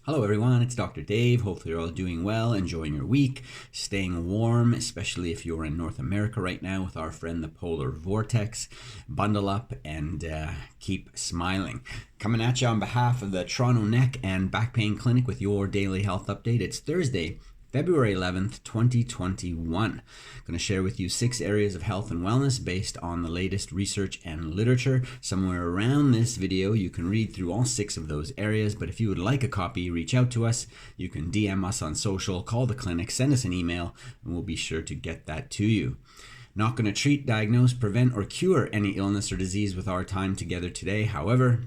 Hello everyone, it's Dr. Dave. Hopefully you're all doing well, enjoying your week, staying warm, especially if you're in North America right now with our friend the polar vortex. Bundle up and keep smiling. Coming at you on behalf of the Toronto Neck and Back Pain Clinic with your daily health update. It's Thursday, February 11th, 2021. I'm going to share with you 6 areas of health and wellness based on the latest research and literature. Somewhere around this video, you can read through all 6 of those areas, but if you would like a copy, reach out to us. You can DM us on social, call the clinic, send us an email, and we'll be sure to get that to you. Not going to treat, diagnose, prevent, or cure any illness or disease with our time together today. However,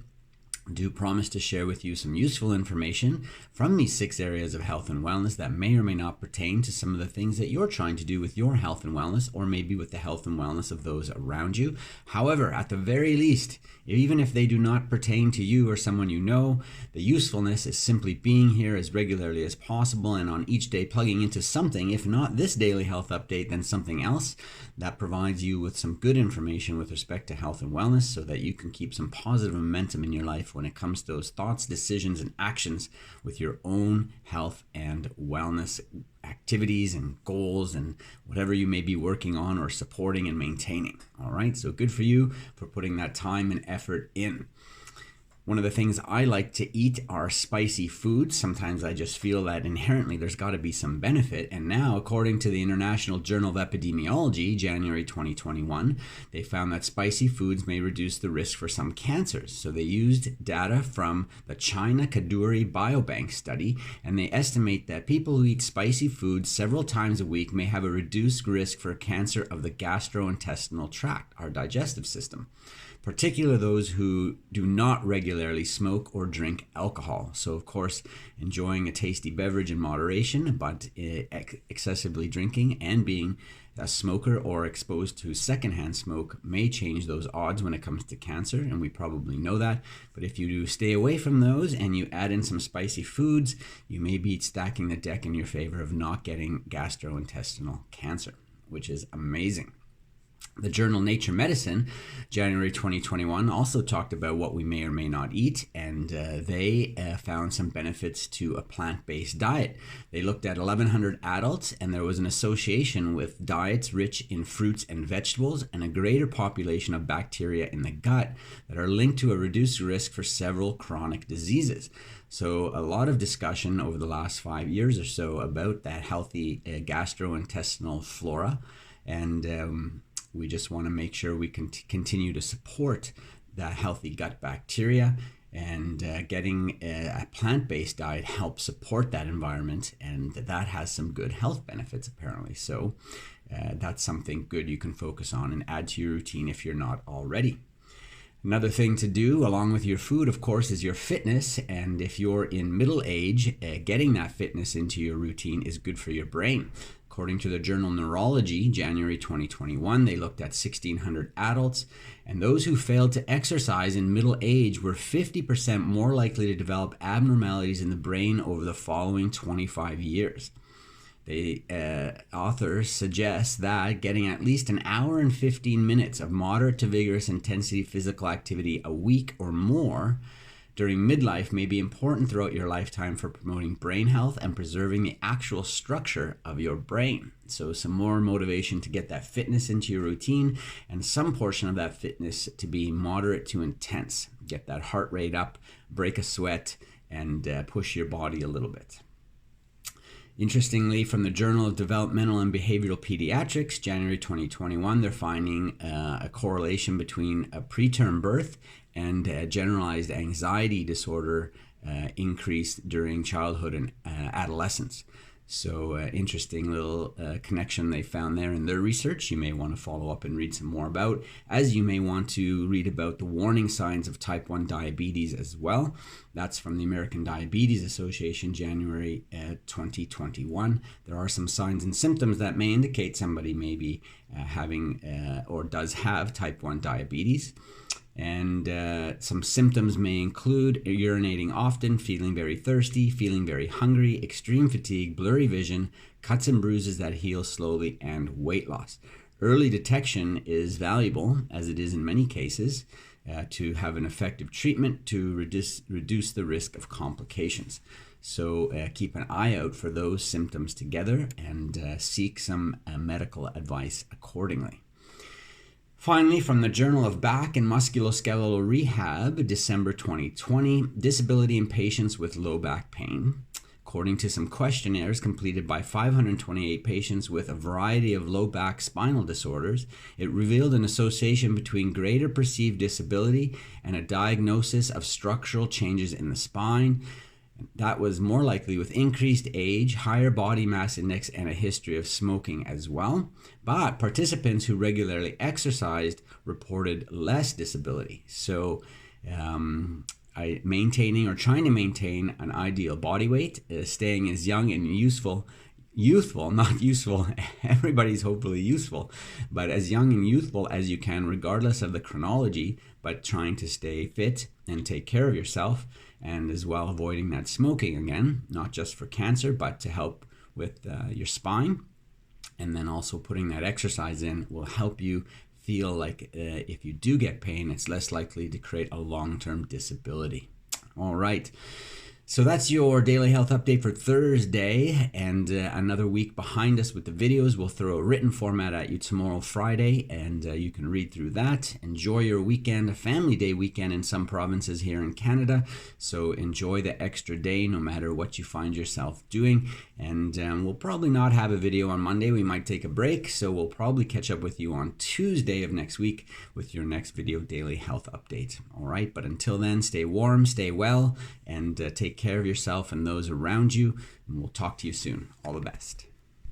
do promise to share with you some useful information from these 6 areas of health and wellness that may or may not pertain to some of the things that you're trying to do with your health and wellness, or maybe with the health and wellness of those around you. However, at the very least, even if they do not pertain to you or someone you know, the usefulness is simply being here as regularly as possible and on each day plugging into something, if not this daily health update, then something else that provides you with some good information with respect to health and wellness so that you can keep some positive momentum in your life when it comes to those thoughts, decisions, and actions with your own health and wellness activities and goals and whatever you may be working on or supporting and maintaining. All right, so good for you for putting that time and effort in. One of the things I like to eat are spicy foods. Sometimes I just feel that inherently there's got to be some benefit. And now, according to the International Journal of Epidemiology, January 2021, they found that spicy foods may reduce the risk for some cancers. So they used data from the China Kadoorie Biobank study, and they estimate that people who eat spicy foods several times a week may have a reduced risk for cancer of the gastrointestinal tract, our digestive system. Particularly those who do not regularly smoke or drink alcohol. So, of course, enjoying a tasty beverage in moderation, but excessively drinking and being a smoker or exposed to secondhand smoke may change those odds when it comes to cancer, and we probably know that. But if you do stay away from those and you add in some spicy foods, you may be stacking the deck in your favor of not getting gastrointestinal cancer, which is amazing. The journal Nature Medicine, January 2021, also talked about what we may or may not eat, and they found some benefits to a plant-based diet. They looked at 1,100 adults, and there was an association with diets rich in fruits and vegetables and a greater population of bacteria in the gut that are linked to a reduced risk for several chronic diseases. So a lot of discussion over the last 5 years or so about that healthy gastrointestinal flora, and we just want to make sure we can continue to support that healthy gut bacteria, and getting a plant-based diet helps support that environment, and that has some good health benefits apparently. So that's something good you can focus on and add to your routine if you're not already. Another thing to do along with your food, of course, is your fitness. And if you're in middle age, getting that fitness into your routine is good for your brain. According to the journal Neurology, January 2021, they looked at 1,600 adults, and those who failed to exercise in middle age were 50% more likely to develop abnormalities in the brain over the following 25 years. The authors suggest that getting at least an hour and 15 minutes of moderate to vigorous intensity physical activity a week or more during midlife may be important throughout your lifetime for promoting brain health and preserving the actual structure of your brain. So some more motivation to get that fitness into your routine, and some portion of that fitness to be moderate to intense. Get that heart rate up, break a sweat, and push your body a little bit. Interestingly, from the Journal of Developmental and Behavioral Pediatrics, January 2021, they're finding a correlation between a preterm birth and generalized anxiety disorder increased during childhood and adolescence. So interesting little connection they found there in their research. You may want to follow up and read some more about, as you may want to read about the warning signs of type 1 diabetes as well. That's from the American Diabetes Association, January 2021. There are some signs and symptoms that may indicate somebody may be having or does have type 1 diabetes. And some symptoms may include urinating often, feeling very thirsty, feeling very hungry, extreme fatigue, blurry vision, cuts and bruises that heal slowly, and weight loss. Early detection is valuable, as it is in many cases. to have an effective treatment to reduce the risk of complications. So keep an eye out for those symptoms together and seek some medical advice accordingly. Finally, from the Journal of Back and Musculoskeletal Rehab, December 2020, disability in patients with low back pain. According to some questionnaires completed by 528 patients with a variety of low back spinal disorders, it revealed an association between greater perceived disability and a diagnosis of structural changes in the spine. That was more likely with increased age, higher body mass index, and a history of smoking as well. But participants who regularly exercised reported less disability. So maintaining or trying to maintain an ideal body weight, staying as young and youthful, not useful, everybody's hopefully useful, but as young and youthful as you can, regardless of the chronology, but trying to stay fit and take care of yourself, and as well avoiding that smoking again, not just for cancer, but to help with your spine. And then also putting that exercise in will help you feel like if you do get pain, it's less likely to create a long-term disability. All right. So that's your daily health update for Thursday, and another week behind us with the videos. We'll throw a written format at you tomorrow, Friday, and you can read through that. Enjoy your weekend, a family day weekend in some provinces here in Canada. So enjoy the extra day no matter what you find yourself doing. And we'll probably not have a video on Monday. We might take a break. So we'll probably catch up with you on Tuesday of next week with your next video daily health update. All right. But until then, stay warm, stay well, and take care of yourself and those around you. And we'll talk to you soon. All the best.